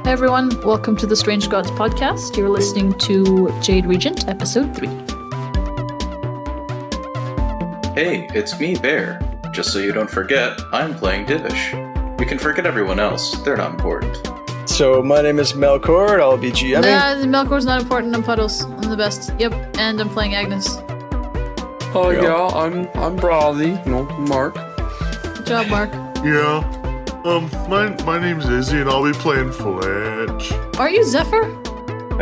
Hey everyone, welcome to the Strange Gods podcast. You're listening to Jade Regent, episode 3. Hey, it's me, Bear. Just so you don't forget, I'm playing Divish. You can forget everyone else, they're not important. So, my name is Melkor, I'll be GMing. Melkor's not important, I'm Puddles. I'm the best. Yep, and I'm playing Agnes. Oh yeah, I'm Bradley. No, Mark. Good job, Mark. Yeah. My name's Izzy, and I'll be playing Fletch. Are you Zephyr?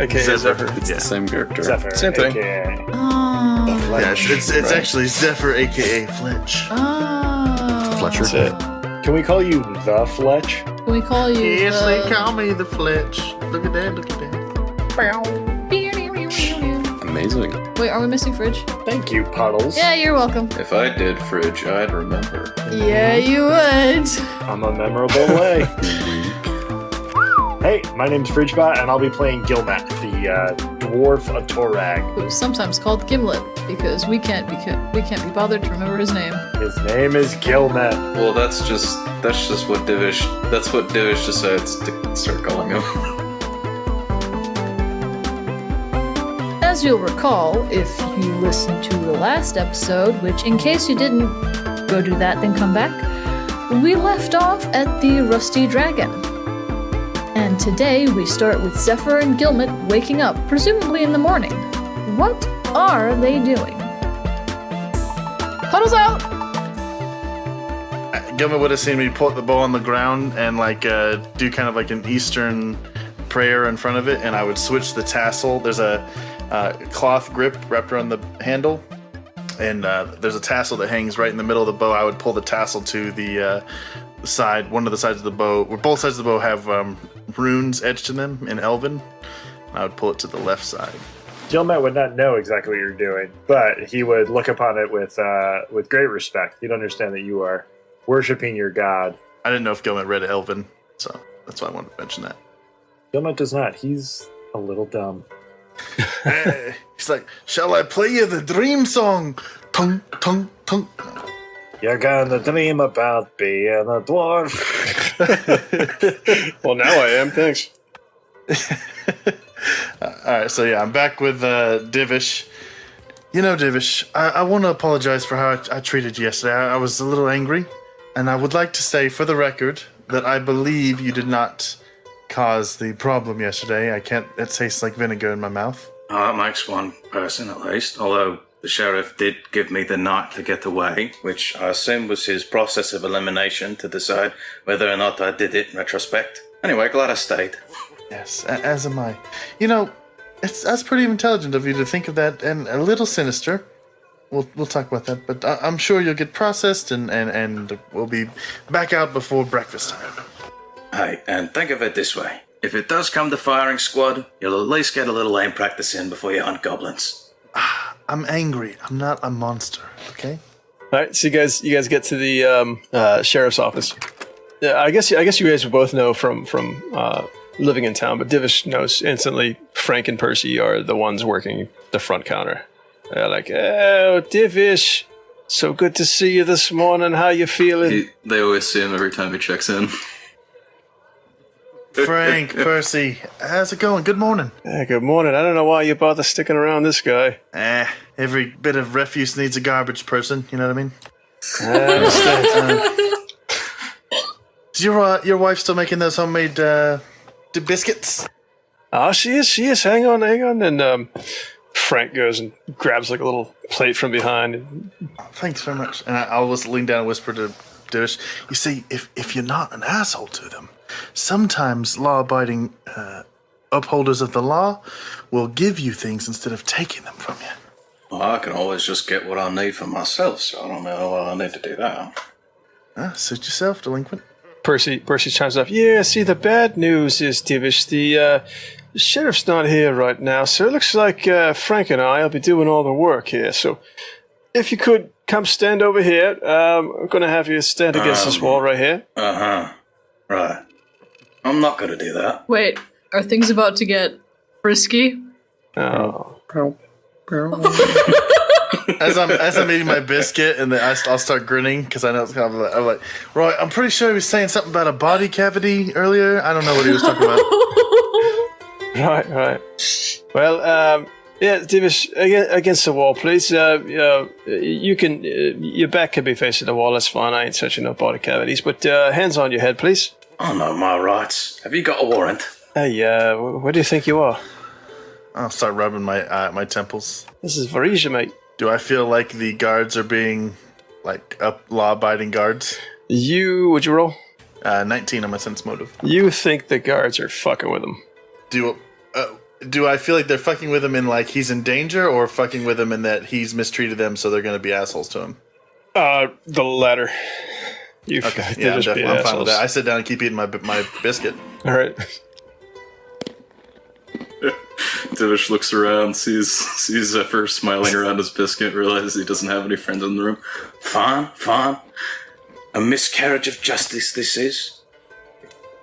AKA Zephyr. It's the same character. Zephyr. Same thing. Oh. Yeah, it's Right. actually Zephyr, aka Fletch. Oh. Fletcher. That's it. Can we call you the Fletch? Can we call you Yes, the... they call me the Fletch. Look at that, look at that. Amazing. Wait, are we missing Fridge? Thank you, Puddles. Yeah, you're welcome. If I did Fridge, I'd remember. Yeah, you would. I'm a memorable way. Hey, my name's Fridgebot, and I'll be playing Gilmet, the dwarf of Torag. Who's sometimes called Gimlet, because we can't be bothered to remember his name. His name is Gilmet. Well, that's just what Divish decides to start calling him. As you'll recall, if you listened to the last episode, which in case you didn't, go do that, then come back, we left off at the Rusty Dragon. And today we start with Zephyr and Gilmet waking up, presumably in the morning. What are they doing? Puddles out! Gilman would have seen me put the bow on the ground and do kind of like an Eastern prayer in front of it, and I would switch the tassel. There's a cloth grip wrapped around the handle, and there's a tassel that hangs right in the middle of the bow. I would pull the tassel to the side, one of the sides of the bow, where both sides of the bow have runes etched in them in Elven. I would pull it to the left side. Gilmet would not know exactly what you're doing, but he would look upon it with great respect. He'd understand that you are worshiping your god. I didn't know if Gilmet read Elven, so that's why I wanted to mention that. Gilmet does not. He's a little dumb. He's like, shall I play you the dream song? Tung, tung, tung. You're gonna dream about being a dwarf. Well, now I am, thanks. Alright, so yeah, I'm back with Divish. You know, Divish, I want to apologize for how I treated you yesterday. I was a little angry, and I would like to say, for the record, that I believe you did not cause the problem yesterday. It tastes like vinegar in my mouth. That makes one person at least, although the sheriff did give me the night to get away, which I assume was his process of elimination to decide whether or not I did it in retrospect. Anyway, glad I stayed. Yes, as am I. You know, that's pretty intelligent of you to think of that, and a little sinister. We'll talk about that, but I'm sure you'll get processed and we'll be back out before breakfast time. Hey, and think of it this way. If it does come to firing squad, you'll at least get a little aim practice in before you hunt goblins. I'm angry. I'm not a monster, okay? All right, so you guys get to the sheriff's office. I guess you guys both know from living in town, but Divish knows instantly. Frank and Percy are the ones working the front counter. They're like, "Oh, Divish, so good to see you this morning. How you feeling?" They always see him every time he checks in. Frank, Percy, how's it going? Good morning. Good morning. I don't know why you bother sticking around this guy. Every bit of refuse needs a garbage person, you know what I mean? I understand. Is your wife still making those homemade biscuits? Oh, she is. Hang on. And Frank goes and grabs like a little plate from behind. Thanks very much. And I'll just lean down and whisper to Divish. You see, if you're not an asshole to them, sometimes law-abiding upholders of the law will give you things instead of taking them from you. Well, I can always just get what I need for myself, so I don't know why I need to do that. Suit yourself, delinquent. Percy chimes up. Yeah, see, the bad news is, Divish, the sheriff's not here right now, so it looks like Frank and I will be doing all the work here. So if you could come stand over here, I'm going to have you stand against this wall right here. Right. I'm not going to do that. Wait, are things about to get frisky? Oh. as I'm eating my biscuit, and then I'll start grinning because I know it's kind of. I'm like, right. I'm pretty sure he was saying something about a body cavity earlier. I don't know what he was talking about. Right. Well, yeah, Divish, against the wall, please. You can. Your back can be facing the wall. That's fine. I ain't touching no body cavities. But hands on your head, please. I know my rights. Have you got a warrant? Hey, where do you think you are? I'll start rubbing my temples. This is Varisha, mate. Do I feel like the guards are being like law-abiding guards? Would you roll? 19 on my sense motive. You think the guards are fucking with him? Do I feel like they're fucking with him in like he's in danger, or fucking with him in that he's mistreated them, so they're going to be assholes to him? The latter. Okay, yeah, I'm fine with that. I sit down and keep eating my biscuit. All right. Divish looks around, sees Zephyr smiling around his biscuit, realizes he doesn't have any friends in the room. Fine. A miscarriage of justice, this is.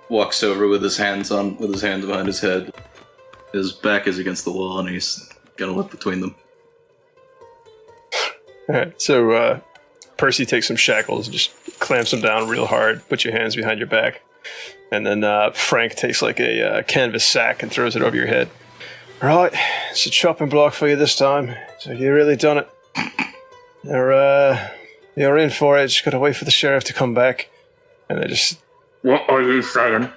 Walks over with his hands behind his head. His back is against the wall, and he's gonna look between them. All right. So Percy takes some shackles and just clamps them down real hard. Put your hands behind your back, and then Frank takes like a canvas sack and throws it over your head. Right, it's a chopping block for you this time. So you really done it. You're in for it. Just gotta wait for the sheriff to come back, and they just. What are you saying?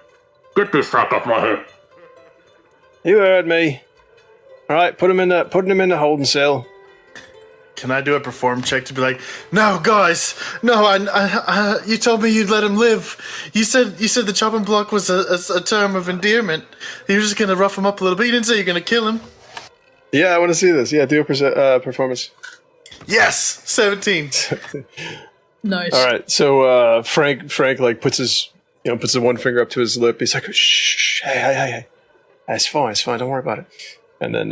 Get this sack off my head. You heard me. All right, putting him in the holding cell. Can I do a perform check to be like, no, guys, no, I you told me you'd let him live. You said the chopping block was a term of endearment. You're just gonna rough him up a little bit. You didn't say you're gonna kill him. Yeah, I want to see this. Yeah, do a performance. Yes, 17. Nice. All right, so Frank like puts his one finger up to his lip. He's like, shh, hey, it's fine, don't worry about it. And then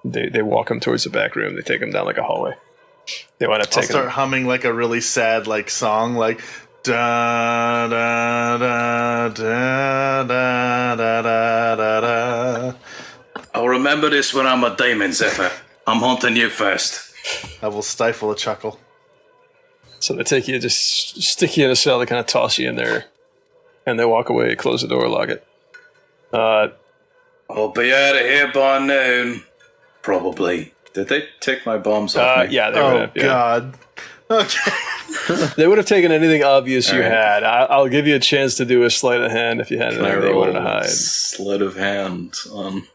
they walk him towards the back room. They take him down like a hallway. They wind up taking. I'll start humming like a really sad like song, like da da da da da da da da. I'll remember this when I'm a demon, Zephyr. I'm haunting you first. I will stifle a chuckle. So they take you, just stick you in a cell. They kind of toss you in there, and they walk away, close the door, lock it. I'll be out of here by noon. Probably. Did they take my bombs off me? Yeah, they would have. Yeah. God. Okay. They would have taken anything obvious you had. I'll give you a chance to do a sleight of hand if you had anything you wanted to hide. Sleight of hand on.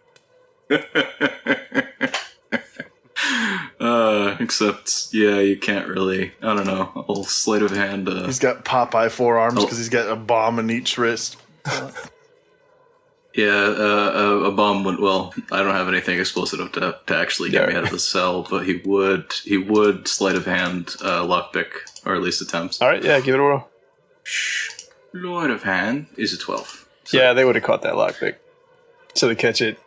Except, yeah, you can't really. I don't know. A little sleight of hand. He's got Popeye forearms because he's got a bomb in each wrist. Yeah, a bomb would. Well, I don't have anything explosive to actually get me out of the cell, but he would sleight of hand lockpick, or at least attempt. All right, yeah, give it a whirl. Sleight of hand is a 12. So Yeah, they would have caught that lockpick. So they catch it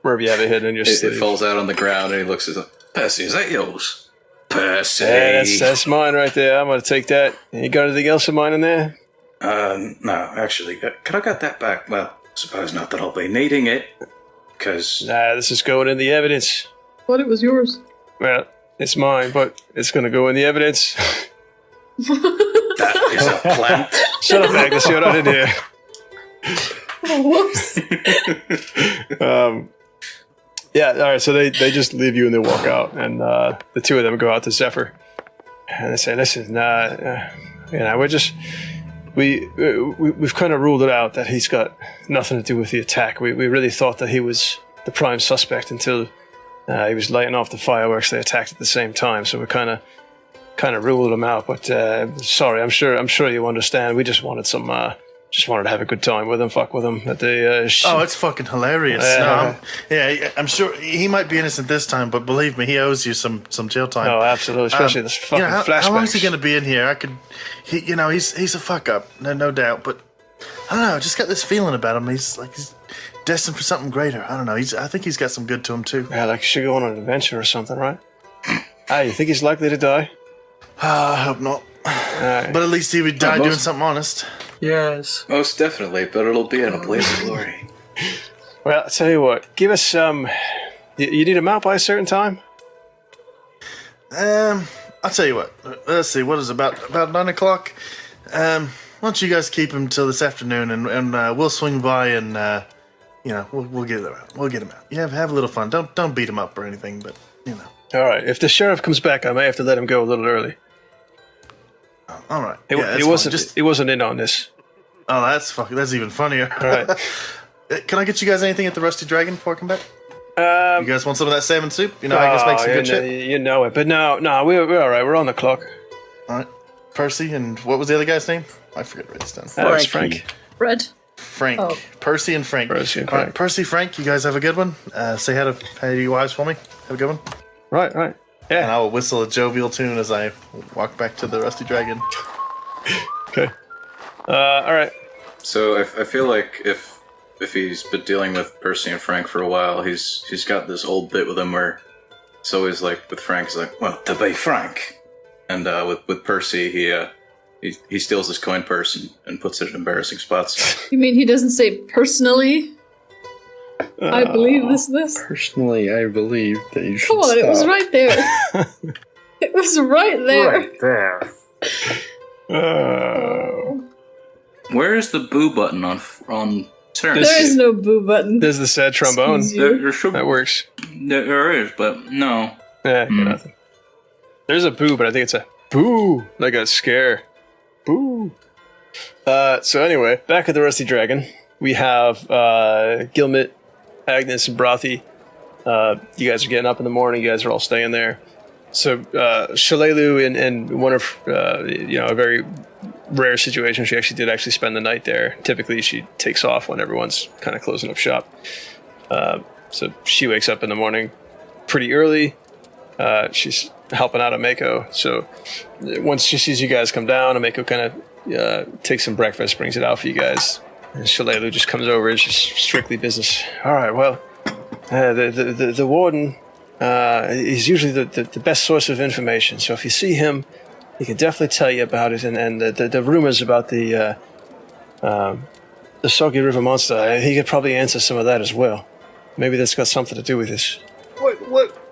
wherever you have it hidden in your sleeve. it falls out on the ground, and he looks at it. Percy, is that yours? Percy. Yeah, that's mine right there. I'm going to take that. You got anything else of mine in there? No, actually, could I get that back? Well, I suppose not that I'll be needing it, because... Nah, this is going in the evidence. Thought it was yours. Well, it's mine, but it's going to go in the evidence. That is a plant. Shut up, Agnes. You're not in here. Whoops. Yeah, all right, so they just leave you and they walk out, and the two of them go out to Zephyr. And they say, listen, we're just... We've kind of ruled it out that he's got nothing to do with the attack. We really thought that he was the prime suspect until he was lighting off the fireworks. They attacked at the same time, so we kind of ruled him out. But sorry, I'm sure you understand. We just wanted to have a good time with him, fuck with him. It's fucking hilarious. I'm sure he might be innocent this time, but believe me, he owes you some jail time. Oh, absolutely, especially this fucking flashback. How long is he going to be in here? He's a fuck up, no doubt. But I don't know, I just got this feeling about him. He's destined for something greater. I don't know. I think he's got some good to him too. Yeah, like he should go on an adventure or something, right? You think he's likely to die? I hope not. But at least he would die doing something honest. Yes. Most definitely, but it'll be in a blaze of glory. Well, I'll tell you what. Give us some... You need him out by a certain time? I'll tell you what. Let's see. What is it, about 9 o'clock? Why don't you guys keep him till this afternoon, and we'll swing by and we'll get him out. We'll get him out. Yeah, have a little fun. Don't beat him up or anything, but All right. If the sheriff comes back, I may have to let him go a little early. All right. It wasn't in on this. Oh, that's even funnier. All right. Can I get you guys anything at the Rusty Dragon before I come back? You guys want some of that salmon soup? Agnes makes some good shit. You know it, but no, we're all right. We're on the clock. All right. Percy, and what was the other guy's name? I forget what it's done. That was Frank. Red. Frank. Oh. Percy and Frank. Percy and All right, Frank. Percy, Frank, you guys have a good one. Say hi to your wives for me. Have a good one. Right. And Yeah. I will whistle a jovial tune as I walk back to the Rusty Dragon. Okay. All right. So I feel like if he's been dealing with Percy and Frank for a while, he's got this old bit with him where it's always like with Frank, he's like, well, to be frank, and with Percy, he steals his coin purse and puts it in embarrassing spots. You mean he doesn't say personally? I believe this. Personally, I believe that you should Come on, stop. it was right there. It was right there. Right there. Where is the boo button on turn? There is no boo button. There's the sad trombone. Excuse you. There should That works. there is, but no. Yeah, nothing. There's a boo, but I think it's a boo, like a scare. Boo. So anyway, back at the Rusty Dragon, we have Gilmit, Agnes, and Brothy. You guys are getting up in the morning. You guys are all staying there. So Shalelu, in one of a very rare situation, she actually did spend the night there. Typically, she takes off when everyone's kind of closing up shop. So she wakes up in the morning pretty early. She's helping out Ameko. So once she sees you guys come down, Ameko kind of takes some breakfast, brings it out for you guys. And Shalelu just comes over. It's just strictly business. All right, well, the warden, he's usually the best source of information. So if you see him, he can definitely tell you about it. And the rumors about the Soggy River monster, he could probably answer some of that as well. Maybe that's got something to do with this.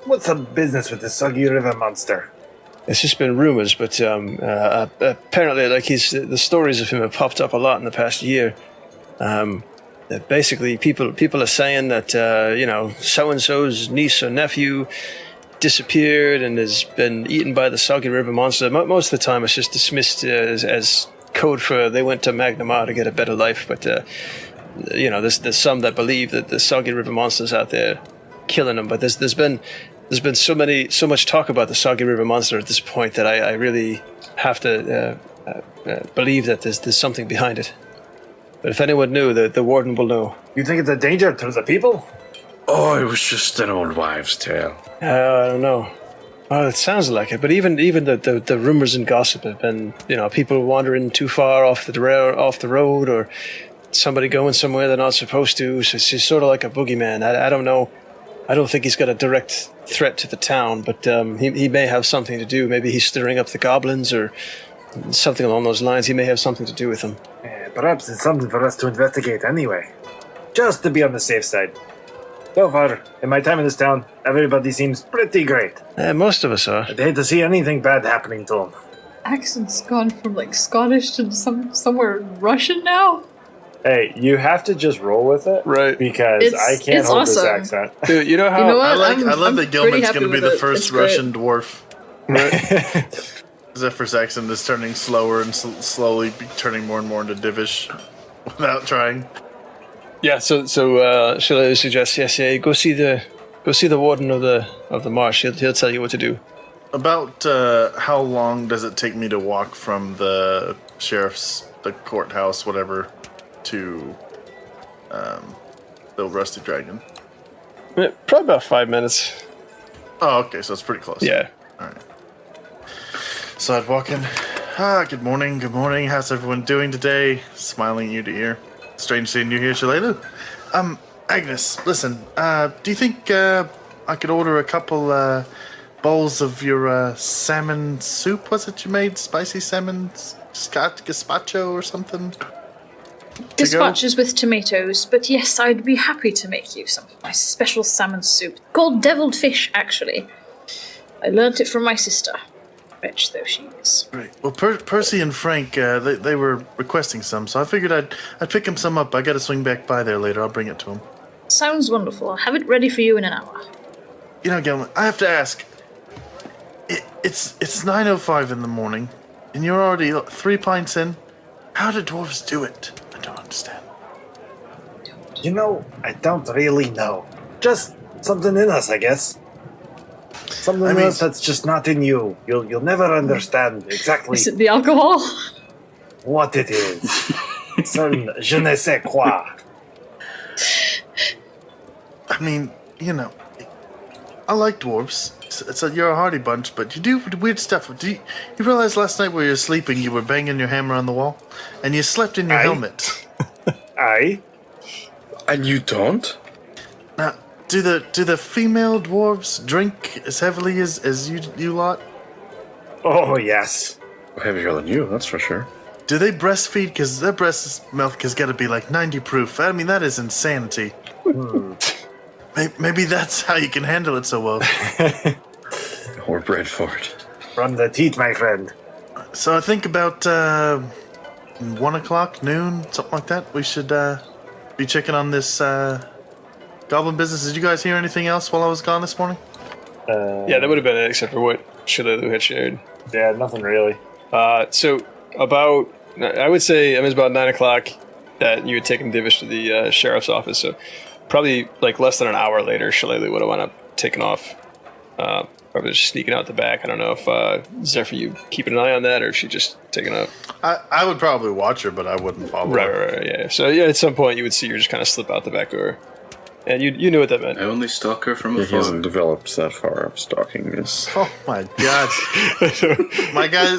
What's the business with the Soggy River monster? It's just been rumors, but apparently, like the stories of him have popped up a lot in the past year. That basically, people are saying that so and so's niece or nephew disappeared and has been eaten by the Soggy River monster. Most of the time, it's just dismissed as code for they went to Magnamar to get a better life. But there's some that believe that the Soggy River monster's out there killing them. But there's been so much talk about the Soggy River monster at this point that I really have to believe that there's something behind it. But if anyone knew, the warden will know. You think it's a danger to the people? Oh, it was just an old wives' tale. I don't know. Well, it sounds like it. But even the rumors and gossip have been, people wandering too far off the road, or somebody going somewhere they're not supposed to. So it's just sort of like a boogeyman. I don't know. I don't think he's got a direct threat to the town, but he may have something to do. Maybe he's stirring up the goblins or something along those lines. He may have something to do with them. Perhaps it's something for us to investigate anyway. Just to be on the safe side. So far, in my time in this town, everybody seems pretty great. Most of us are. I'd hate to see anything bad happening to them. Accent's gone from Scottish to somewhere Russian now. Hey, you have to just roll with it, Right. because I can't it's hold awesome. this accent. Dude, you know how... You know what? I I'm love that pretty Gilman's happy going to be with the it. first It's great. Russian dwarf. Zephyr's accent is turning slower and slowly turning more and more into Divish without trying. Yeah, so shall I suggest, yes, go see the warden of the marsh. He'll tell you what to do. About how long does it take me to walk from the the courthouse, whatever, to the Rusty Dragon? Probably about 5 minutes. Oh, okay, so it's pretty close. Yeah. All right. So I'd walk in. Good morning. How's everyone doing today? Smiling ear to ear. Strange seeing you here, Shalelu. Agnes, listen. Do you think I could order a couple bowls of your salmon soup? Was it you made? Spicy salmon gazpacho or something? Gazpachos with tomatoes, but yes, I'd be happy to make you some of my special salmon soup. Called deviled fish, actually. I learnt it from my sister. Wretch though she is. Right. Well, Percy and Frank, they were requesting some, so I figured I'd pick them some up. I got to swing back by there later. I'll bring it to them. Sounds wonderful. I'll have it ready for you in an hour. You know, Gilman, I have to ask. It's 9:05 in the morning, and you're already 3 pints in. How do dwarves do it? I don't understand. You know, I don't really know. Just something in us, I guess. Something in us that's just not in you. You'll never understand exactly Is it the alcohol? what it is. Some je ne sais quoi. I mean, you know, I like dwarves. So you're a hardy bunch, but you do weird stuff. You realize last night while you were sleeping, you were banging your hammer on the wall, and you slept in your helmet. Aye. And you don't? Now, do the female dwarves drink as heavily as you lot? Oh, yes. Heavier than you, that's for sure. Do they breastfeed? Because their breast milk has got to be like 90 proof. I mean, that is insanity. Maybe that's how you can handle it so well. We're bred for it. From the teeth, my friend. So I think about 1 o'clock, noon, something like that. We should be checking on this goblin business. Did you guys hear anything else while I was gone this morning? Yeah, that would have been it, except for what Shalalu had shared. Yeah, nothing really. So about, I would say, it was about 9 o'clock that you had taken Divish to the sheriff's office. So probably like less than an hour later, Shalalu would have wound up taking off. Probably just sneaking out the back. I don't know if Zephyr, you keeping an eye on that, or is she just taking off? I would probably watch her, but I wouldn't follow her. Right, yeah. So yeah, at some point you would see her just kind of slip out the back door, and you knew what that meant. I only stalk her from He afar. hasn't developed that far of stalking this. Oh my god. My guy,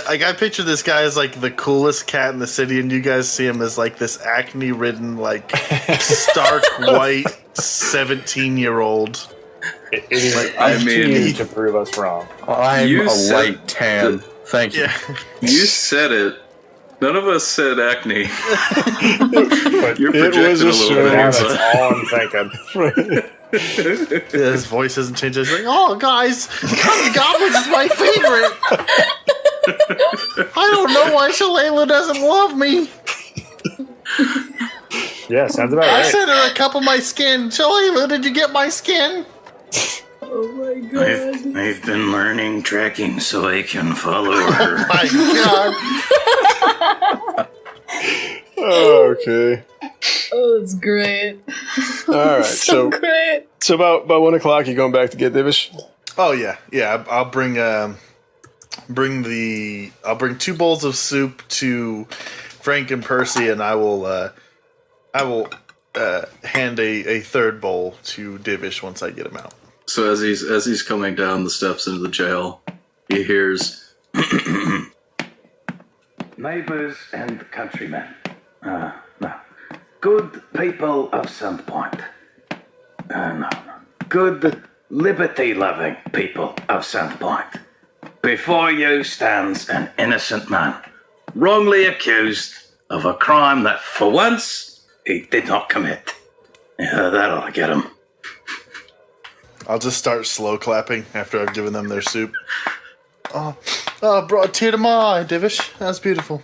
I picture this guy as like the coolest cat in the city, and you guys see him as like this acne-ridden, like stark white 17-year-old. It is I up mean, to you to prove us wrong. I'm You a said light tan. Thank you. Yeah. You said it. None of us said acne. But You're It was projecting a a little show. bit. now here, that's but- all I'm thinking. Yeah, his voice hasn't changed. He's like, oh, guys, Goblins is my favorite. I don't know why Shalala doesn't love me. Yeah, sounds about I right. sent her a cup of my skin. Shalala, did you get my skin? I've been learning tracking so I can follow her. My God. Okay. Oh, that's great. All right. So So great. so about 1 o'clock, you going back to get Divish? Oh yeah. I'll bring I'll bring 2 bowls of soup to Frank and Percy, and I will hand a third bowl to Divish once I get him out. So as he's coming down the steps into the jail, he hears, Neighbours and countrymen. No. Good people of Sandpoint. No. Good liberty-loving people of Sandpoint. Before you stands an innocent man, wrongly accused of a crime that, for once, he did not commit. Yeah, that ought to get him. I'll just start slow clapping after I've given them their soup. Oh, brought a tear to my eye, Divish. That's beautiful.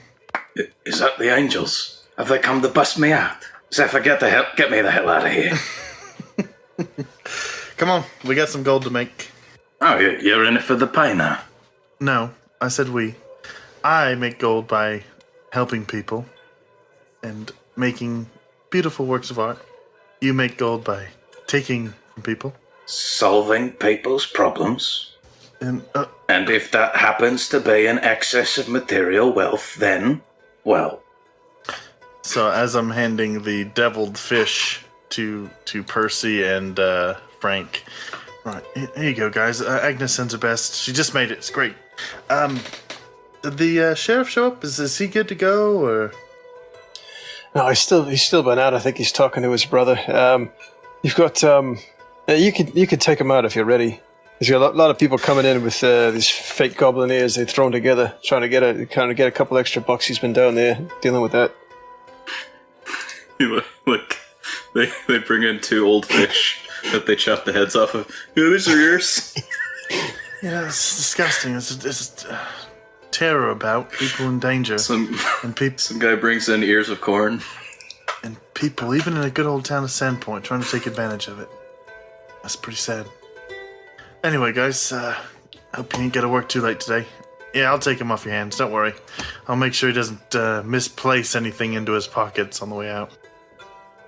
Is that the angels? Have they come to bust me out? Zephyr, get me the hell out of here. Come on, we got some gold to make. Oh, you're in it for the pay now. No, I said we. I make gold by helping people and making beautiful works of art. You make gold by taking from people. Solving people's problems. And And if that happens to be an excess of material wealth, then, well, so as I'm handing the deviled fish to Percy and Frank, right, here you go, guys. Agnes sends her best. She just made it. It's great. Did the sheriff show up? Is he good to go, or? No, he's still been out. I think he's talking to his brother. You've got you could take him out if you're ready. There's got a lot of people coming in with these fake goblin ears they've thrown together, trying to get a couple extra bucks. He's been down there dealing with that. like, they bring in 2 old fish that they chop the heads off of. Yeah, these are yours. Yeah, it's disgusting. It's terror about people in danger. Some And some guy brings in ears of corn. and people, even in a good old town of Sandpoint, trying to take advantage of it. That's pretty sad. Anyway, guys, hope you didn't get to work too late today. Yeah, I'll take him off your hands. Don't worry. I'll make sure he doesn't misplace anything into his pockets on the way out.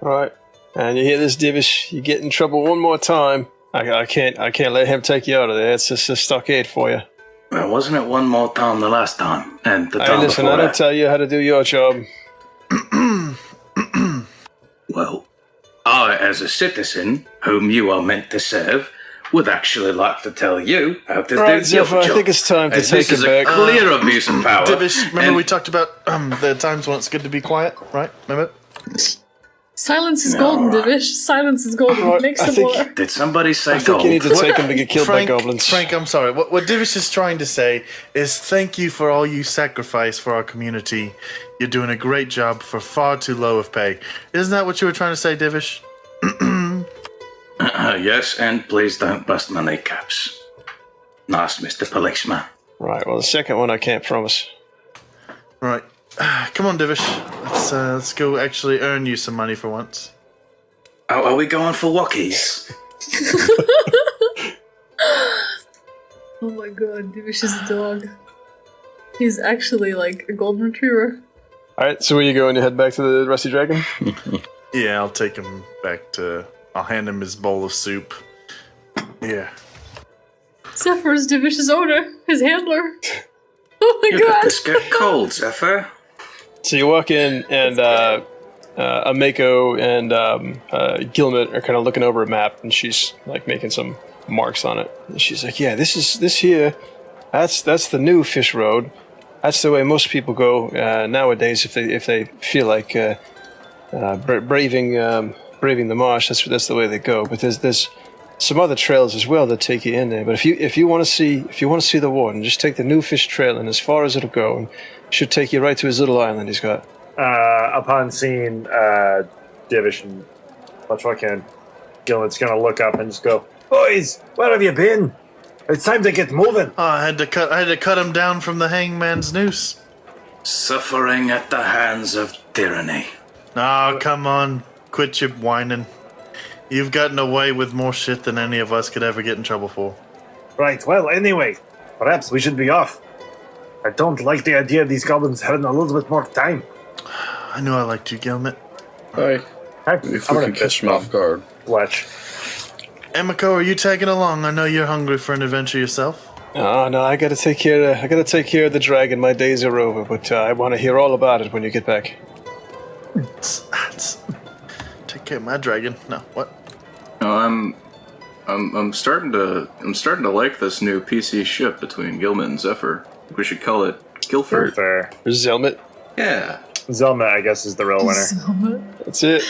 All right. And you hear this, Divish? You get in trouble one more time. I can't let him take you out of there. It's just a stockade for you. Well, wasn't it one more time the last time? And the Hey, time listen, before I don't that? tell you how to do your job. Well, I, as a citizen whom you are meant to serve, would actually like to tell you how to Right, do your Zephyr, I job. think it's time to As take this is him a back. clear abuse of power. Divish, remember and- we talked about the times when it's good to be quiet, right? Remember? Silence is golden, right. Divish. Silence is golden. Right, Make I some think- more. Did somebody say I think gold? you need to take him to get killed by goblins. Frank, I'm sorry. What Divish is trying to say is thank you for all you sacrifice for our community. You're doing a great job for far too low of pay. Isn't that what you were trying to say, Divish? Yes, and please don't bust my kneecaps. Nice, Mr. Policeman. Right, well, the second one I can't promise. Right. Come on, Divish. Let's go actually earn you some money for once. Oh, are we going for walkies? Oh my god, Divish is a dog. He's actually like a golden retriever. All right, so where you going? You head back to the Rusty Dragon? Yeah, I'll take him back to... I'll hand him his bowl of soup. Yeah. Zephyr's Divish's owner, his handler. Oh my You let god. this get cold, Zephyr. So you walk in, and Ameko and Gilmet are kind of looking over a map, and she's like making some marks on it. And she's like, "Yeah, this here. That's the new fish road. That's the way most people go nowadays if they feel like braving the marsh. That's the way they go. But there's some other trails as well that take you in there. But if you want to see the Warden, just take the new fish trail, and as far as it'll go, and it should take you right to his little island he's got." Upon seeing Divish and fucking Gillen's gonna look up and just go, Boys, where have you been? It's time to get moving. Oh, I had to cut him down from the hangman's noose. Suffering at the hands of tyranny. Oh, come on. Quit your whining. You've gotten away with more shit than any of us could ever get in trouble for. Right, well, anyway, perhaps we should be off. I don't like the idea of these goblins having a little bit more time. I knew I liked you, Gilmet. Hey, Hey, if I'm we gonna can catch him off guard. Fletch. Emiko, are you tagging along? I know you're hungry for an adventure yourself. Oh no, I gotta take care of the dragon. My days are over, but I want to hear all about it when you get back. Take care of my dragon. No, what? No, I'm starting to like this new PC ship between Gilman and Zephyr. We should call it Guilford. Fair. Zelmet. Yeah. Zelma, I guess, is the real winner. That's it.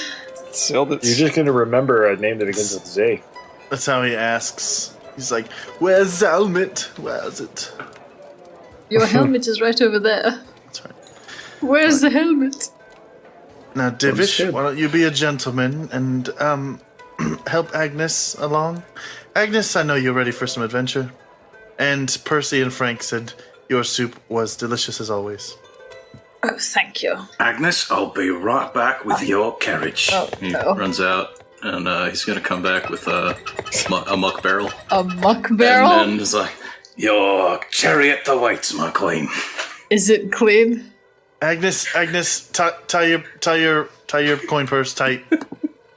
Zelmet. You're just gonna remember a name that begins with Z. That's how he asks. He's like, "Where's Zalmit? Where is it?" Your helmet is right over there. That's right. Where's the helmet? Now, Divish, good. why don't you be a gentleman and help Agnes along? Agnes, I know you're ready for some adventure. And Percy and Frank said your soup was delicious as always. Oh, thank you. Agnes, I'll be right back with your carriage. Oh, He no. runs out, and he's gonna come back with a muck barrel. A muck barrel? And he's like, Your chariot awaits, my queen. Is it clean? Agnes, tie your coin purse tight.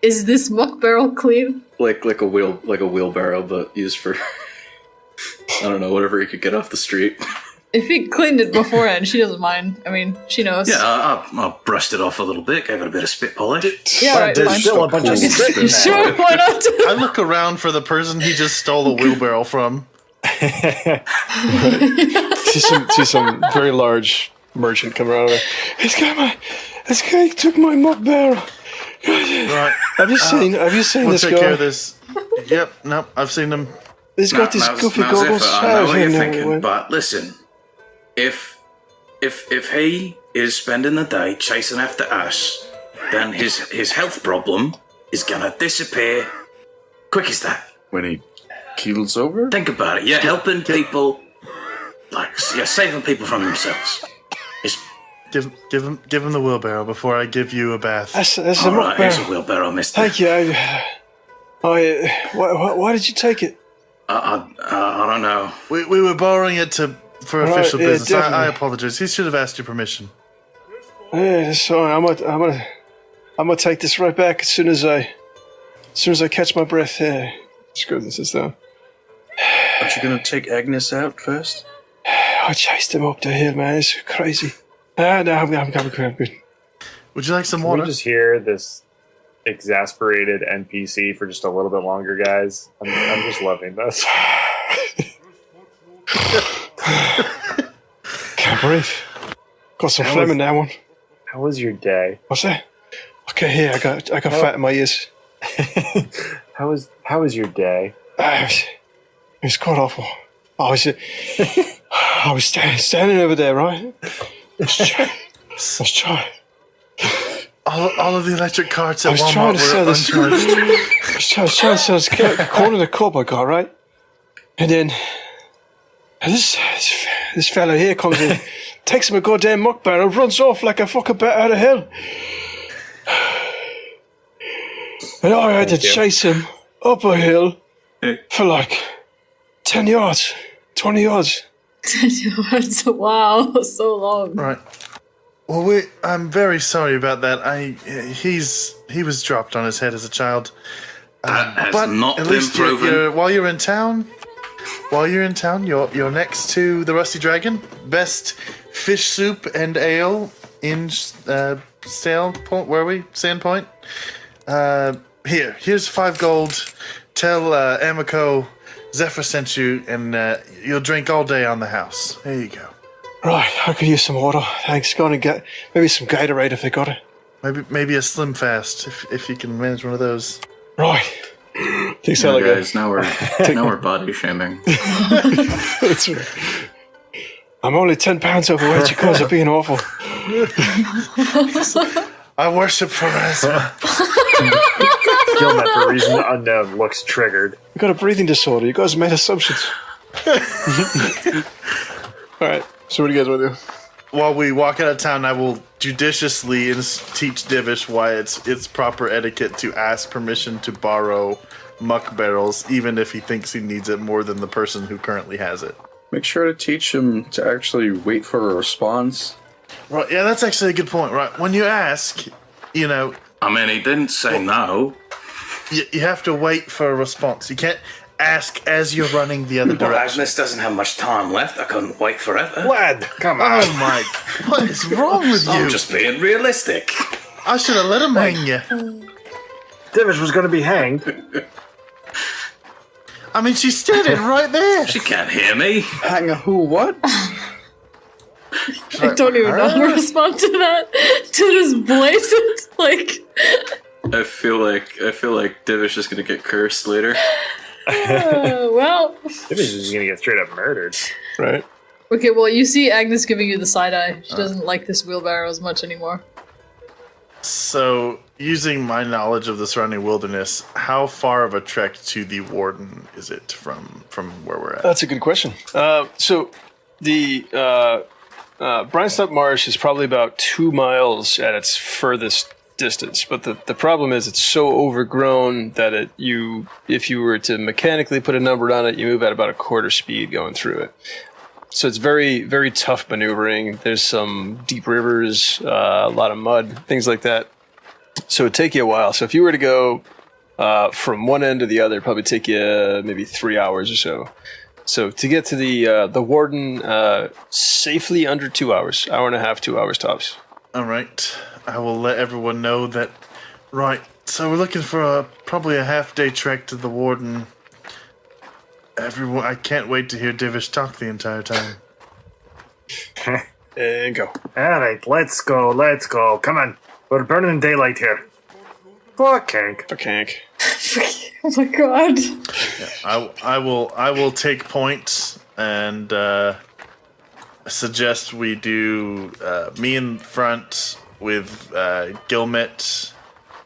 Is this muck barrel clean? like a wheelbarrow, but used for I don't know, whatever he could get off the street. If he cleaned it beforehand, she doesn't mind. I mean, she knows. Yeah, I brushed it off a little bit, gave it a bit of spit polish. Yeah, right, There's fine. still a bunch of spit in there. Sure, why not? I look around for the person he just stole a wheelbarrow from. see some very large merchant come around. This guy took my muck barrel. Right. Have you seen We'll this take guy? care of this. Yep, nope, I've seen him. He's got these goofy now, goggles. Zephyr, I know what you're don't thinking, when- but listen, if he is spending the day chasing after us, then his health problem is gonna disappear quick as that. When he keels over? Think about it. You're helping people, like you're saving people from themselves. It's Give him the wheelbarrow before I give you a bath. That's a all muck right. Here's a barrel. wheelbarrow, Mister. Thank you. Why did you take it? I don't know. We were borrowing it for Right, official yeah, business. I definitely. apologize. He should have asked your permission. Yeah, sorry. I'm gonna take this right back as soon as I catch my breath. Yeah. Just go this down. Aren't you gonna take Agnes out first? I chased him up the hill, man. It's crazy. No, I'm good. Would you like some Can water? we just hear this exasperated NPC for just a little bit longer, guys? I'm just loving this. Can't breathe. Got some phlegm in that one. How was your day? What's that? Okay, here I got fat in my ears. How was your day? It was quite awful. I was standing over there, right? I was trying. All of the electric carts I at was trying Walmart to sell were this. uncharged. I was trying to sell this corner of the club I got, right? And then this fella here comes in, takes him a goddamn muck barrel, runs off like a fucking bat out of hell. And I had to chase him up a hill for like 10 yards, 20 yards. 10 yards. Wow, so long. Right. Well, I'm very sorry about that. He was dropped on his head as a child. That has But not at been least proven. while you're in town, you're next to the Rusty Dragon. Best fish soup and ale in Sandpoint. Where are we? Sandpoint. Here's 5 gold. Tell Amico Zephyr sent you, and you'll drink all day on the house. There you go. Right, I could use some water. Thanks. Go on and get maybe some Gatorade if they got it. Maybe a Slim Fast if you can manage one of those. Right. Think so, No, like guys, now we're body shaming. That's right. I'm only 10 pounds overweight. You guys are being awful. I worship Pharasma. Gilmet, for a reason unknown, looks triggered. You got a breathing disorder. You guys made assumptions. All right. So what do you guys want to do? While we walk out of town, I will judiciously teach Divish why it's proper etiquette to ask permission to borrow muck barrels, even if he thinks he needs it more than the person who currently has it. Make sure to teach him to actually wait for a response. Right, yeah, that's actually a good point. Right, when you ask, you know, I mean, he didn't say no. you have to wait for a response. You can't ask as you're running the other But direction. Agnes doesn't have much time left. I couldn't wait forever. Lad, come on. Oh my! What is wrong with you? I'm just being realistic. I should have let him hang you. Divish was going to be hanged. I mean, she's standing right there. She can't hear me. Hang a who? What? I don't even know how to respond to that. To this blatant, I feel like Divish is gonna get cursed later. well. Divish is just gonna get straight up murdered. Right. Okay, well, you see Agnes giving you the side eye. She doesn't like this wheelbarrow as much anymore. So, using my knowledge of the surrounding wilderness, how far of a trek to the Warden is it from where we're at? That's a good question. So the Brinestump Marsh is probably about 2 miles at its furthest distance, but the problem is it's so overgrown that if you were to mechanically put a number on it, you move at about a quarter speed going through it. So it's very, very tough maneuvering. There's some deep rivers, a lot of mud, things like that. So it'd take you a while. So if you were to go from one end to the other, it'd probably take you maybe 3 hours or so. So to get to the Warden safely under 2 hours, hour and a half, 2 hours tops. All right. I will let everyone know that. Right. So we're looking for probably a half-day trek to the Warden. Everyone, I can't wait to hear Divish talk the entire time. And go. Alright, let's go. Come on. We're burning daylight here. Fuck Hank. For Kank. Oh my god. I will take point and suggest we do me in front with Gilmet,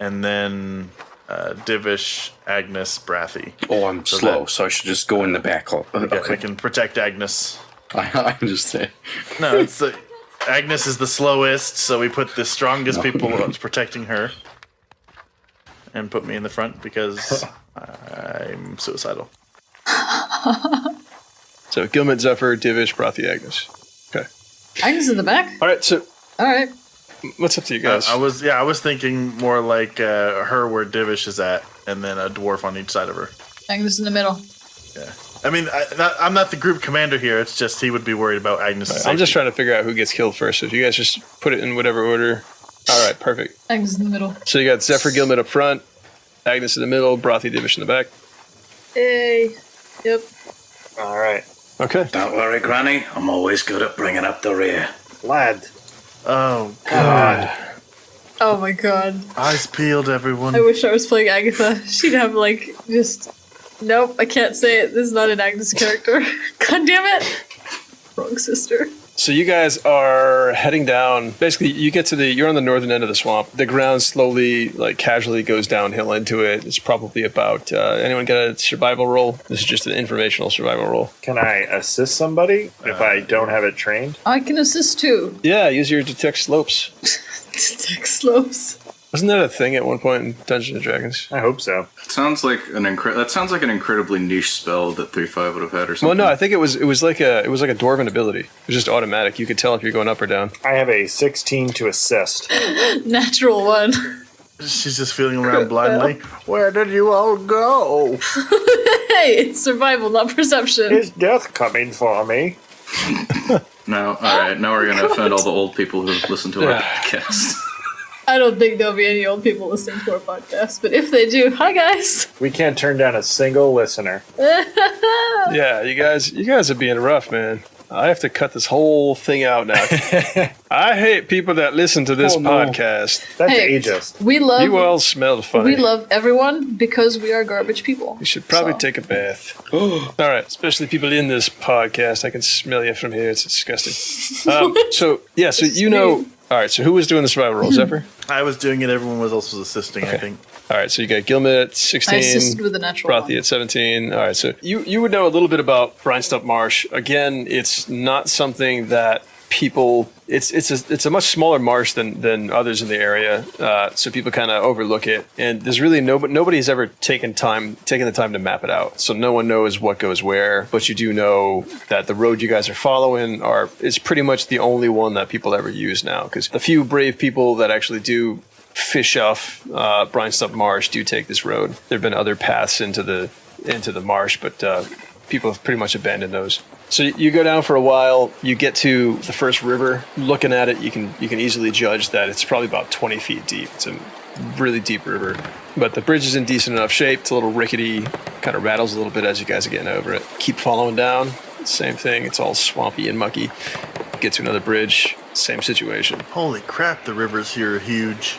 and then Divish, Agnes, Brathy. Oh, I'm slow, so I should just go in the back. I can protect Agnes. I understand. No, it's Agnes is the slowest, so we put the strongest people protecting her, and put me in the front because I'm suicidal. So Gilmet, Zephyr, Divish, Brathy, Agnes. Okay. Agnes in the back? All right, so All right. what's up to you guys? I was thinking more like her where Divish is at, and then a dwarf on each side of her. Agnes in the middle. Yeah. I mean, I'm not the group commander here. It's just he would be worried about Agnes' I'm just trying to figure out who gets killed first. So if you guys just put it in whatever order. All right, perfect. Agnes in the middle. So you got Zephyr, Gilmet up front, Agnes in the middle, Brathy, Divish in the back. Hey. Yep. All right. Okay. Don't worry, Granny. I'm always good at bringing up the rear. Lad, Oh, God. Oh my god. Eyes peeled, everyone. I wish I was playing Agatha. She'd have like just. Nope, I can't say it. This is not an Agnes character. God damn it. Wrong sister. So you guys are heading down. Basically, you get to you're on the northern end of the swamp. The ground slowly, casually goes downhill into it. It's probably about, anyone get a survival roll? This is just an informational survival roll. Can I assist somebody if I don't have it trained? I can assist too. Yeah, use your detect slopes. Detect slopes. Wasn't that a thing at one point in Dungeons and Dragons? I hope so. It sounds like that sounds like an incredibly niche spell that 3-5 would have had or something. Well, no, I think it was like a dwarven ability. It was just automatic. You could tell if you're going up or down. I have a 16 to assist. Natural one. She's just feeling around blindly. Where did you all go? Hey, it's survival, not perception. Is death coming for me? No, all right. Now we're gonna offend all the old people who listen to our podcast. I don't think there'll be any old people listening to our podcast, but if they do, hi guys. We can't turn down a single listener. Yeah, you guys are being rough, man. I have to cut this whole thing out now. I hate people that listen to this podcast. That's Hey, ageist. We love You all smell funny. we love everyone because we are garbage people. You should probably So. take a bath. All right, especially people in this podcast. I can smell you from here. It's disgusting. So you know. All right, so who was doing the survival roll? Zephyr? I was doing it. Everyone was also assisting, I think. All right, so you got Gilmet at 16. I assisted with the natural Brathy one. at 17. All right, so you would know a little bit about Brinestump Marsh. Again, it's not something that people. It's a much smaller marsh than others in the area, so people kind of overlook it. And there's really nobody's ever taken the time to map it out. So no one knows what goes where, but you do know that the road you guys are following is pretty much the only one that people ever use now. Because the few brave people that actually do fish off Brinestump Marsh do take this road. There have been other paths into the marsh, but people have pretty much abandoned those. So you go down for a while. You get to the first river. Looking at it, you can easily judge that it's probably about 20 feet deep. It's a really deep river, but the bridge is in decent enough shape. It's a little rickety, kind of rattles a little bit as you guys are getting over it. Keep following down. Same thing. It's all swampy and mucky. Get to another bridge. Same situation. Holy crap! The rivers here are huge.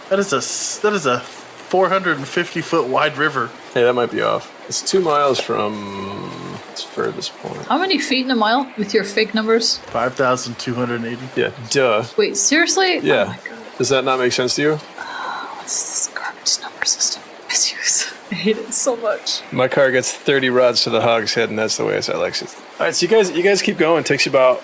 That is a 450 foot wide river. Hey, that might be off. It's 2 miles from its furthest point. How many feet in a mile with your fake numbers? 5,280. Yeah, duh. Wait, seriously? Yeah. Oh my god. Does that not make sense to you? What's this garbage number system you guys use? I hate it so much. My car gets 30 rods to the hog's head, and that's the way I like it. All right, so you guys keep going. Takes you about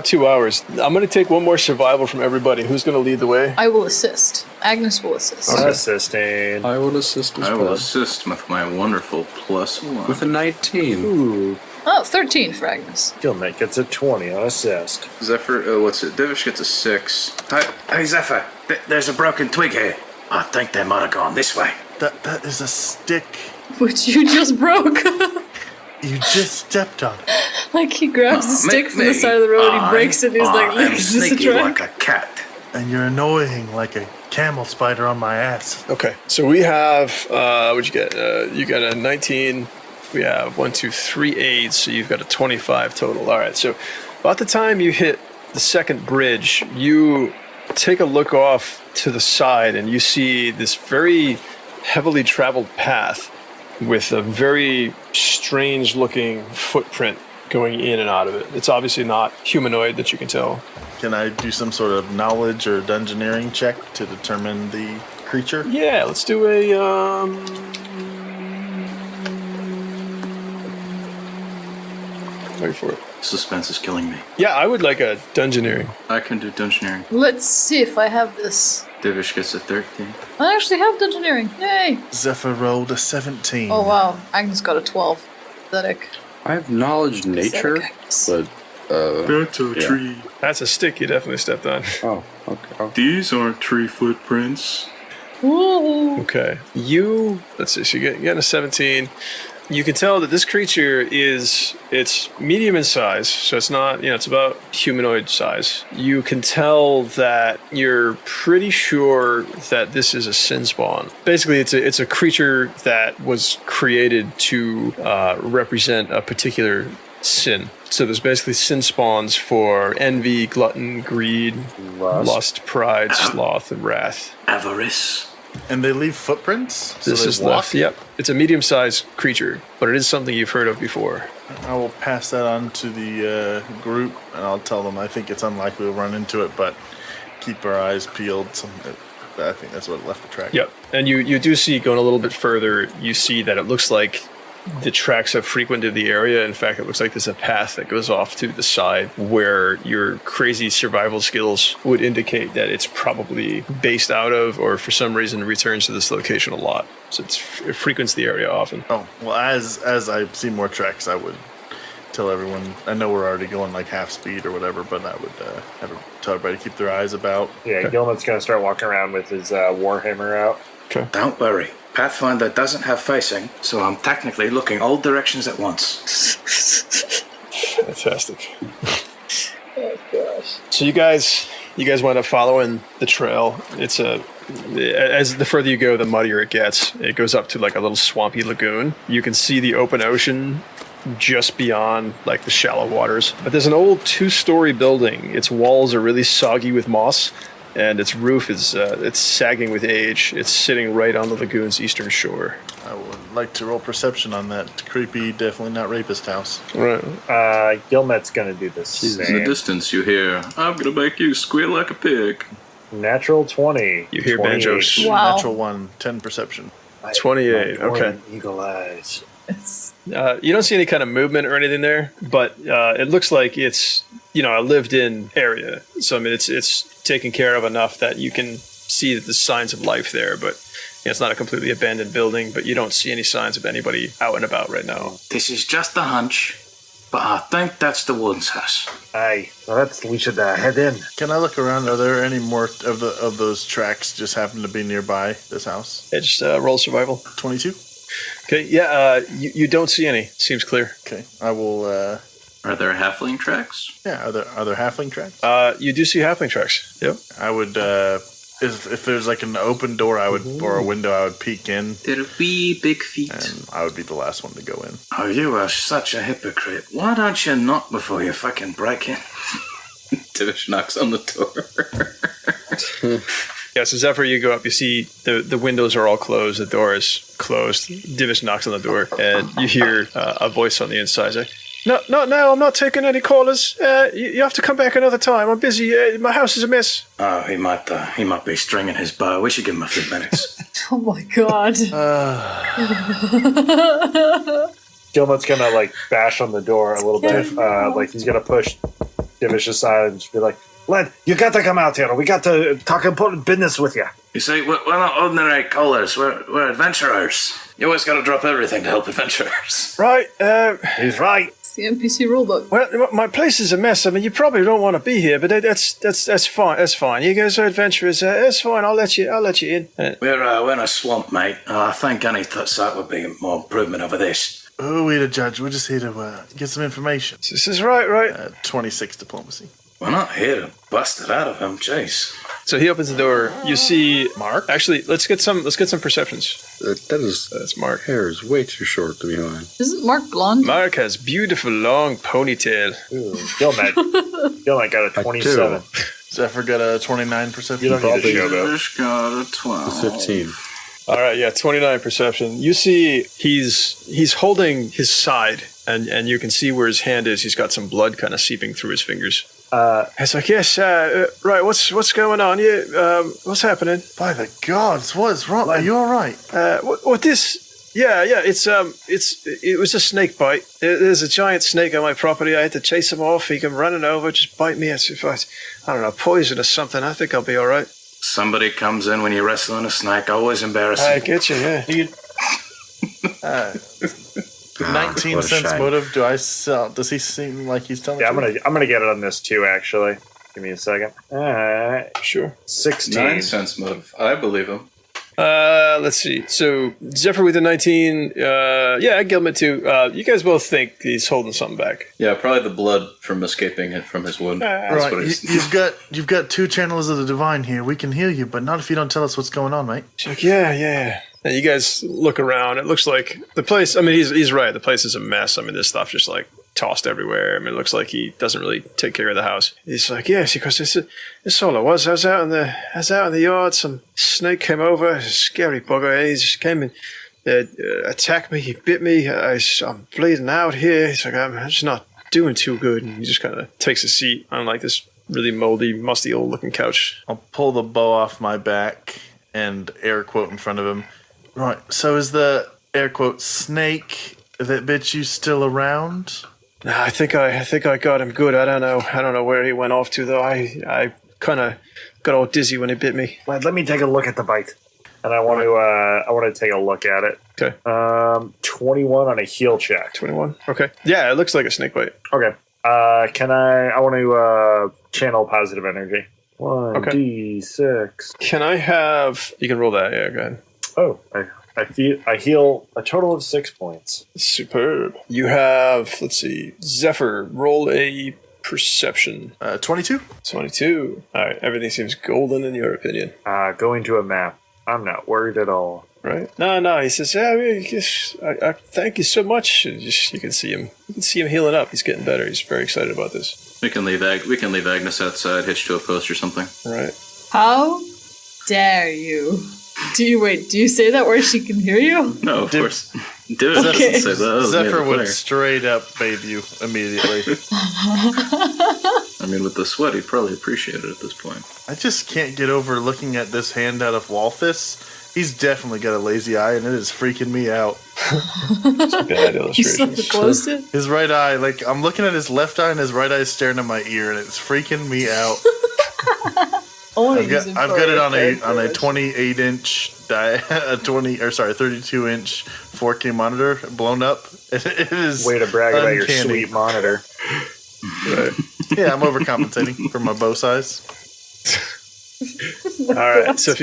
2 hours. I'm going to take one more survival from everybody. Who's going to lead the way? I will assist. Agnes will assist. Okay. Assisting. I will assist as I well. will assist with my wonderful +1. With a 19. Ooh. Oh, 13 for Agnes. Gilmet gets a 20 on assist. Zephyr, what's it? Divish gets a 6. Hey, Zephyr, there's a broken twig here. I think they might have gone this way. That is a stick. Which you just broke. You just stepped on it. Like he grabs the stick Make from the me. side of the road, he breaks it, and he's like, I look, am is this a sneaky trunk? like a cat. And you're annoying like a camel spider on my ass. Okay, so we have, what'd you get? You got a 19. We have 1, 2, 3 aids, so you've got a 25 total. All right, so about the time you hit the second bridge, you take a look off to the side and you see this very heavily traveled path with a very strange looking footprint going in and out of it. It's obviously not humanoid that you can tell. Can I do some sort of knowledge or dungeoneering check to determine the creature? Yeah, let's do a wait for it. Suspense is killing me. Yeah, I would like a dungeoneering. I can do dungeoneering. Let's see if I have this. Divish gets a 13. I actually have dungeoneering. Yay! Zephyr rolled a 17. Oh wow, Agnes got a 12. Pathetic. I have knowledge nature, Pathetic. but That's a yeah. tree. That's a stick you definitely stepped on. Oh, okay. These aren't tree footprints. Ooh. Okay. Let's see, so you're getting a 17. You can tell that this creature it's medium in size, so it's not, it's about humanoid size. You can tell that you're pretty sure that this is a sin spawn. Basically, it's a creature that was created to represent a particular sin. So there's basically sin spawns for envy, glutton, greed, lust, pride, sloth, and wrath. Avarice. And they leave footprints? So This they is walk? left. Yep. It's a medium-sized creature, but it is something you've heard of before. I will pass that on to the group, and I'll tell them I think it's unlikely we'll run into it, but keep our eyes peeled. I think that's what left the track. Yep. And you do see, going a little bit further, you see that it looks like the tracks have frequented the area. In fact, it looks like there's a path that goes off to the side where your crazy survival skills would indicate that it's probably based out of, or for some reason returns to this location a lot. So it frequents the area often. Oh, well, as I see more tracks, I would tell everyone. I know we're already going like half speed or whatever, but I would tell everybody to keep their eyes about. Yeah, Gilman's going to start walking around with his Warhammer out. Okay. Don't worry. Pathfinder doesn't have facing, so I'm technically looking all directions at once. Fantastic. Oh gosh. So you guys wind up following the trail. It's as the further you go, the muddier it gets. It goes up to like a little swampy lagoon. You can see the open ocean just beyond like the shallow waters. But there's an old 2-story building. Its walls are really soggy with moss, and its roof is it's sagging with age. It's sitting right on the lagoon's eastern shore. I would like to roll perception on that creepy, definitely not rapist house. Right. Gilmet's going to do this. In the distance, you hear, I'm gonna make you squeal like a pig. Natural 20. You hear 28. banjos. Wow. Natural 1, 10 perception. 28. My Okay. dwarven Eagle eyes. You don't see any kind of movement or anything there, but it looks like it's a lived-in area. So I mean, it's taken care of enough that you can see that there's signs of life there, but it's not a completely abandoned building. But you don't see any signs of anybody out and about right now. This is just a hunch, but I think that's the Warden's house. Aye. Well, we should head in. Can I look around? Are there any more of those tracks just happen to be nearby this house? Yeah, just roll survival. 22. Okay, yeah, you don't see any. Seems clear. Okay, I will. Are there halfling tracks? Yeah, are there halfling tracks? You do see halfling tracks. Yep. I would. If there's like an open door, or a window, I would peek in, They're wee big feet. and I would be the last one to go in. Oh, you are such a hypocrite. Why don't you knock before you fucking break in? Divish knocks on the door. Yeah, so Zephyr, you go up, you see the windows are all closed, the door is closed. Divish knocks on the door, and you hear a voice on the inside say, No, not now, I'm not taking any callers. You have to come back another time, I'm busy, my house is a mess. Oh, he might be stringing his bow. We should give him a few minutes. Oh my god. Gilman's going to like bash on the door a little bit. Like he's going to push Divish aside and just be like, Lad, you got to come out here. We got to talk important business with you. You see, we're not ordinary callers. We're adventurers. You always got to drop everything to help adventurers. Right, He's right. It's the NPC rulebook. well, my place is a mess. I mean, you probably don't want to be here, but that's fine. That's fine. You guys are adventurers. That's fine. I'll let you in. We're in a swamp, mate. I think any site would be more improvement over this. Who are we to judge? We're just here to get some information. This is right. 26 diplomacy. We're not here to bust it out of him, jeez. So he opens the door. You see Mark? Actually, let's get some perceptions. That's Mark. Hair is way too short to be mine. Isn't Mark blonde? Mark has beautiful long ponytail. ooh, Gilman got a 27. Zephyr got a 29 perception. You don't need to show that. Divish got a 12. 15. All right, yeah, 29 perception. You see he's holding his side, and you can see where his hand is. He's got some blood kind of seeping through his fingers. It's like, yes, right. What's going on? What's happening? By the gods, what's wrong? Are you all right? What this? Yeah. It was a snake bite. There's a giant snake on my property. I had to chase him off. He came running over, just bite me. As if I don't know, poison or something. I think I'll be all right. Somebody comes in when you're wrestling a snake. Always embarrassing. I get you. Yeah. 19 cents motive. Does he seem like he's telling? Yeah, the truth? I'm gonna get it on this too. Actually, give me a second. Sure. 16. 9 cents motive. I believe him. Let's see. So Zephyr with the 19. Yeah, Gilman too. You guys both think he's holding something back. Yeah, probably the blood from escaping it from his wound. That's Right, what he's... you've got 2 channels of the divine here. We can heal you, but not if you don't tell us what's going on, mate. She's like, yeah. And you guys look around. It looks like the place. I mean, he's right. The place is a mess. I mean, there's stuff just like tossed everywhere. I mean, it looks like he doesn't really take care of the house. He's like, yes, because this all it was. I was out in the yard. Some snake came over. A scary bugger. He just came and attacked me. He bit me. I'm bleeding out here. He's like, I'm just not doing too good. And he just kind of takes a seat on like this really moldy, musty, old-looking couch. I'll pull the bow off my back and air quote in front of him. Right. So is the air quote snake that bit you still around? I think I got him good. I don't know where he went off to though. I kind of got all dizzy when he bit me. Let me take a look at the bite. And I want to take a look at it. Okay. 21 on a heal check. 21. Okay. Yeah, it looks like a snake bite. Okay. I want to channel positive energy. 1d6. Can I have? You can roll that. Yeah, go ahead. Oh, I heal a total of 6 points. Superb. You have. Let's see. Zephyr, roll a perception. 22. 22. All right. Everything seems golden in your opinion. Going to a map. I'm not worried at all. Right? No. He says, I thank you so much. And you can see him. You can see him healing up. He's getting better. He's very excited about this. We can leave Agnes outside, hitched to a post or something. Right. How dare you? Do you say that where she can hear you? No, of course. Do it. Okay. Say that. That was me as a Zephyr would player. straight up babe you immediately. I mean, with the sweat, he'd probably appreciate it at this point. I just can't get over looking at this handout of Walthus. He's definitely got a lazy eye, and it is freaking me out. Bad You still illustrations. closed it? His right eye, like, I'm looking at his left eye, and his right eye is staring at my ear, and it's freaking me out. I've got it on a 28-inch 32-inch 4K monitor, blown up. It is Way to brag about your uncanny. sweet monitor. Right. Yeah, I'm overcompensating for my bow size. All right. So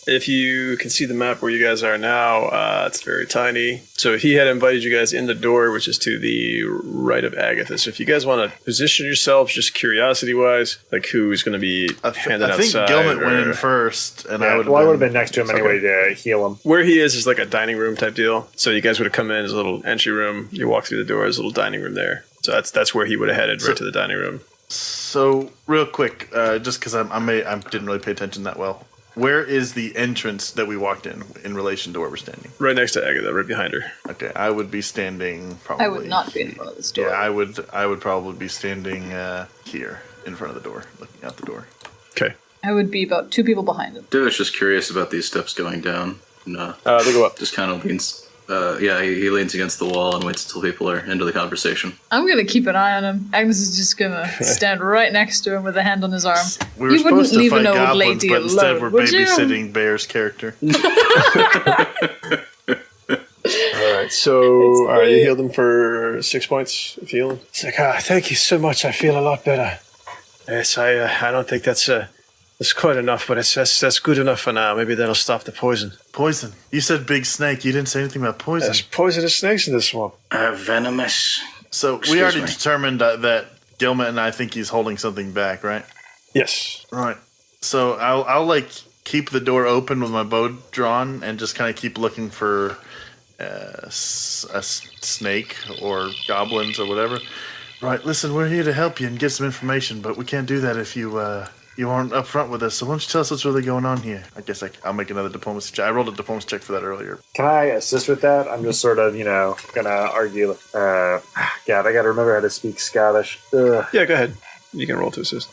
if you can see the map where you guys are now, it's very tiny. So he had invited you guys in the door, which is to the right of Agatha. So if you guys want to position yourselves, just curiosity-wise, like who's going to be handed outside. I think Gilman went in first, and I would have been next to him anyway to heal him. Where he is like a dining room type deal. So you guys would have come in as a little entry room. You walk through the door, there's a little dining room there. So that's where he would have headed, right to the dining room. So real quick, just because I didn't really pay attention that well. Where is the entrance that we walked in relation to where we're standing? Right next to Agatha, right behind her. Okay, I would be standing probably. I would not be in front of this door. Yeah, I would probably be standing here in front of the door, looking out the door. Okay. I would be about 2 people behind him. Dude was just curious about these steps going down. And, They go up. just kind of leans. He leans against the wall and waits until people are into the conversation. I'm gonna keep an eye on him. Agnes is just gonna stand right next to him with a hand on his arm. We were You wouldn't supposed to leave fight an old goblins, lady but instead alone, we're would you? babysitting Bear's character. All right. So, all right, you healed him for 6 points of healing. It's like, thank you so much. I feel a lot better. Yes, I don't think that's quite enough, but that's good enough for now. Maybe that'll stop the poison. Poison. You said big snake. You didn't say anything about poison. There's poisonous snakes in this swamp. Venomous. So Excuse we already me. determined that Gilman and I think he's holding something back, right? Yes. Right. So I'll like keep the door open with my bow drawn and just kind of keep looking for a snake or goblins or whatever. Right. Listen, we're here to help you and get some information, but we can't do that if you aren't upfront with us. So why don't you tell us what's really going on here? I guess I'll make another diplomacy check. I rolled a diplomacy check for that earlier. Can I assist with that? I'm just sort of, gonna argue. God, I gotta remember how to speak Scottish. Ugh. Yeah, go ahead. You can roll to assist.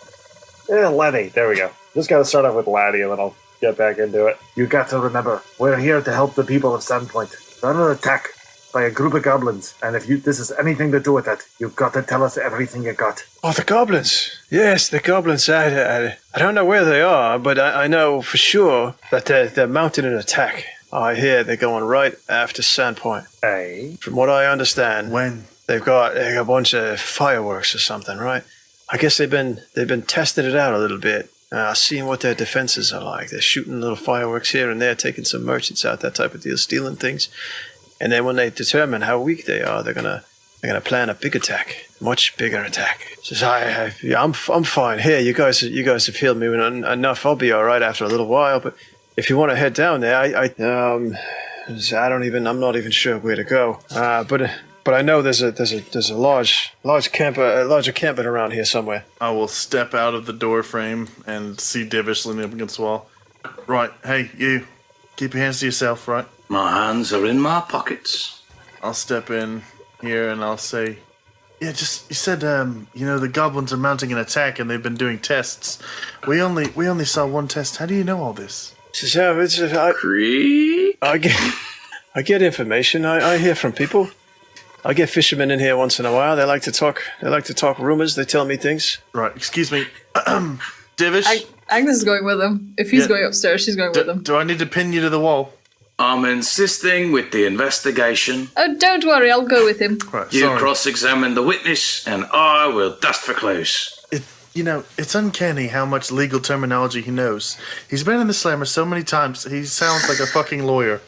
Yeah, Laddie. There we go. Just got to start off with Laddie, and then I'll get back into it. You got to remember, we're here to help the people of Sandpoint. They're under attack by a group of goblins, and if this has anything to do with it, you've got to tell us everything you got. Oh, the goblins. Yes, the goblins. I don't know where they are, but I know for sure that they're mounting an attack. I hear they're going right after Sandpoint. Hey. From what I understand, When? they've got a bunch of fireworks or something, right? I guess they've been testing it out a little bit, seeing what their defenses are like. They're shooting little fireworks here and there, taking some merchants out, that type of deal, stealing things. And then when they determine how weak they are, they're gonna plan a big attack, much bigger attack. Says I'm fine here. You guys have healed me enough. I'll be all right after a little while. But if you want to head down there, I'm not even sure where to go. But I know there's a larger camping around here somewhere. I will step out of the door frame and see Divish leaning up against the wall. Right, hey, you. Keep your hands to yourself, right? My hands are in my pockets. I'll step in here and I'll say, yeah, you said, the goblins are mounting an attack and they've been doing tests. We only saw one test. How do you know all this? I get information. I hear from people. I get fishermen in here once in a while. They like to talk rumors. They tell me things. Right, excuse me. Divish? Agnes is going with him. If he's going upstairs, she's going with him. Do I need to pin you to the wall? I'm insisting with the investigation. Oh, don't worry, I'll go with him. Right, You sorry. cross-examine the witness, and I will dust for clues. It's uncanny how much legal terminology he knows. He's been in the slammer so many times, he sounds like a fucking lawyer.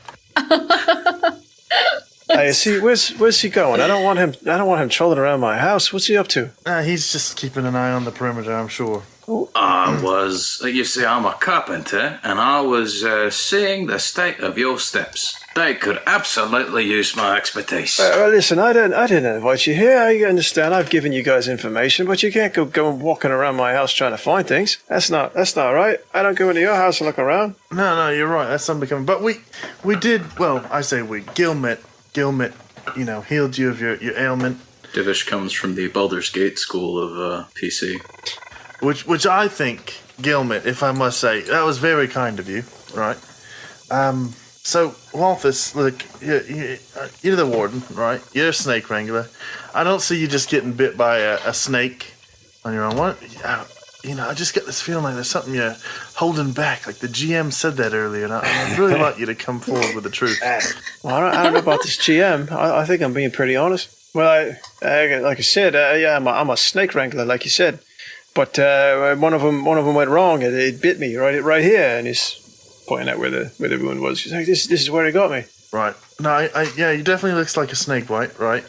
Hey, see, where's he going? I don't want him trolling around my house. What's he up to? He's just keeping an eye on the perimeter, I'm sure. You see, I'm a carpenter, and I was seeing the state of your steps. They could absolutely use my expertise. Listen, I didn't invite you here. I understand. I've given you guys information, but you can't go and walking around my house trying to find things. That's not right. I don't go into your house and look around. No, you're right. That's unbecoming. But we did. Well, I say we. Gilmet, healed you of your ailment. Divish comes from the Baldur's Gate school of PC. Which I think, Gilmet, if I must say, that was very kind of you, right? So, Walthus, look, you're the warden, right? You're a snake wrangler. I don't see you just getting bit by a snake on your own. I just get this feeling like there's something you're holding back. Like the GM said that earlier, and I'd really like you to come forward with the truth. Well, I don't know about this GM. I think I'm being pretty honest. Well, like I said, I'm a snake wrangler, like you said. But one of them went wrong. It bit me right here, and he's pointing out where the wound was. He's like, "This is where it got me." Right. No, you definitely looks like a snake bite, right?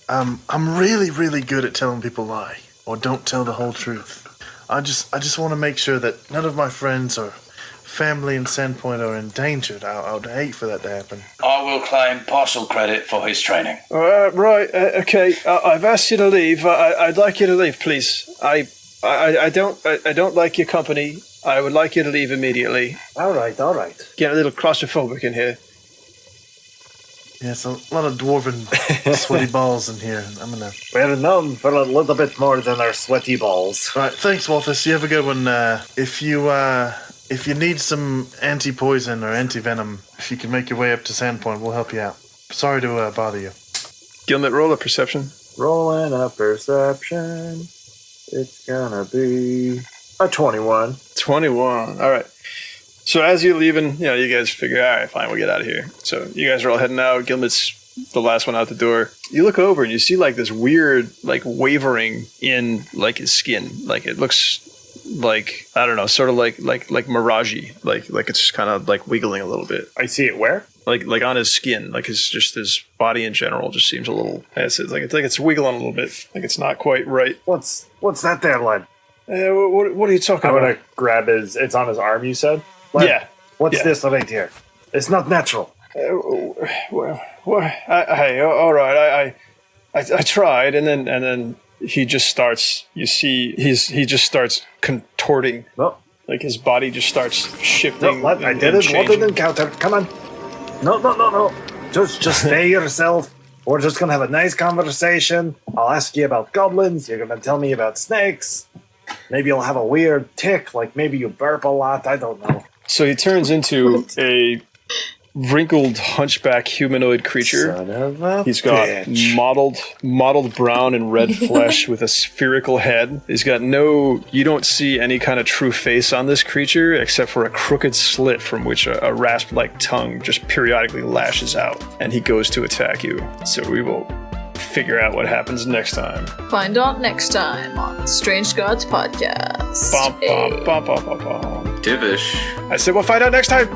I'm really, really good at telling people lie or don't tell the whole truth. I just want to make sure that none of my friends or family in Sandpoint are endangered. I would hate for that to happen. I will claim partial credit for his training. Right. Okay. I've asked you to leave. I'd like you to leave, please. I don't like your company. I would like you to leave immediately. All right. Get a little claustrophobic in here. Yeah, it's a lot of dwarven sweaty balls in here. I'm gonna. We're known for a little bit more than our sweaty balls. Right, thanks, Walthus. You have a good one. If you need some anti-poison or anti-venom, if you can make your way up to Sandpoint, we'll help you out. Sorry to bother you. Gilmet, roll a perception. Rolling a perception. It's gonna be a 21. 21. All right. So as you're leaving, you guys figure, all right, fine, we'll get out of here. So you guys are all heading out. Gilmet's the last one out the door. You look over and you see like this weird, like wavering in like his skin. Like it looks like, I don't know, sort of like mirage-y. Like it's kind of like wiggling a little bit. I see it where? Like on his skin. Like his body in general just seems a little, it's like it's wiggling a little bit. Like it's not quite right. What's that there, lad? What are you talking I'm about? gonna grab it's on his arm, you said? Lad, Yeah. What's this right here? It's not natural. Well, all right. I tried, and then he just starts. You see, he just starts contorting. No, like his body just starts shifting. No, lad, I didn't want an encounter. Come on. No. Just stay yourself. We're just gonna have a nice conversation. I'll ask you about goblins. You're gonna tell me about snakes. Maybe you'll have a weird tick, like maybe you burp a lot. I don't know. So he turns into a wrinkled hunchback humanoid creature. Son of a He's got bitch. mottled brown and red flesh with a spherical head. He's got you don't see any kind of true face on this creature except for a crooked slit from which a rasp-like tongue just periodically lashes out. And he goes to attack you. So we will figure out what happens next time. Find out next time on Strange Gods Podcast. Bum, bum, bum, bum, bum, bum. Divish. I said we'll find out next time.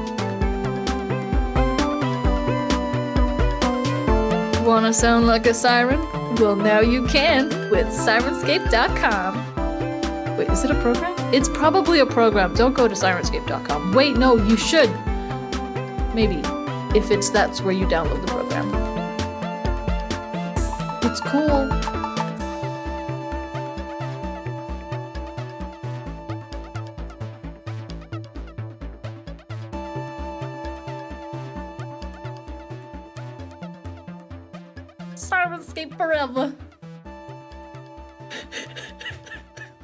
Wanna sound like a siren? Well, now you can with Sirenscape.com. Wait, is it a program? It's probably a program. Don't go to Sirenscape.com. Wait, no, you should. Maybe. If that's where you download the program. It's cool. Sirenscape forever.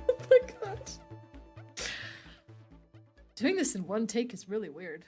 Oh my god. Doing this in one take is really weird.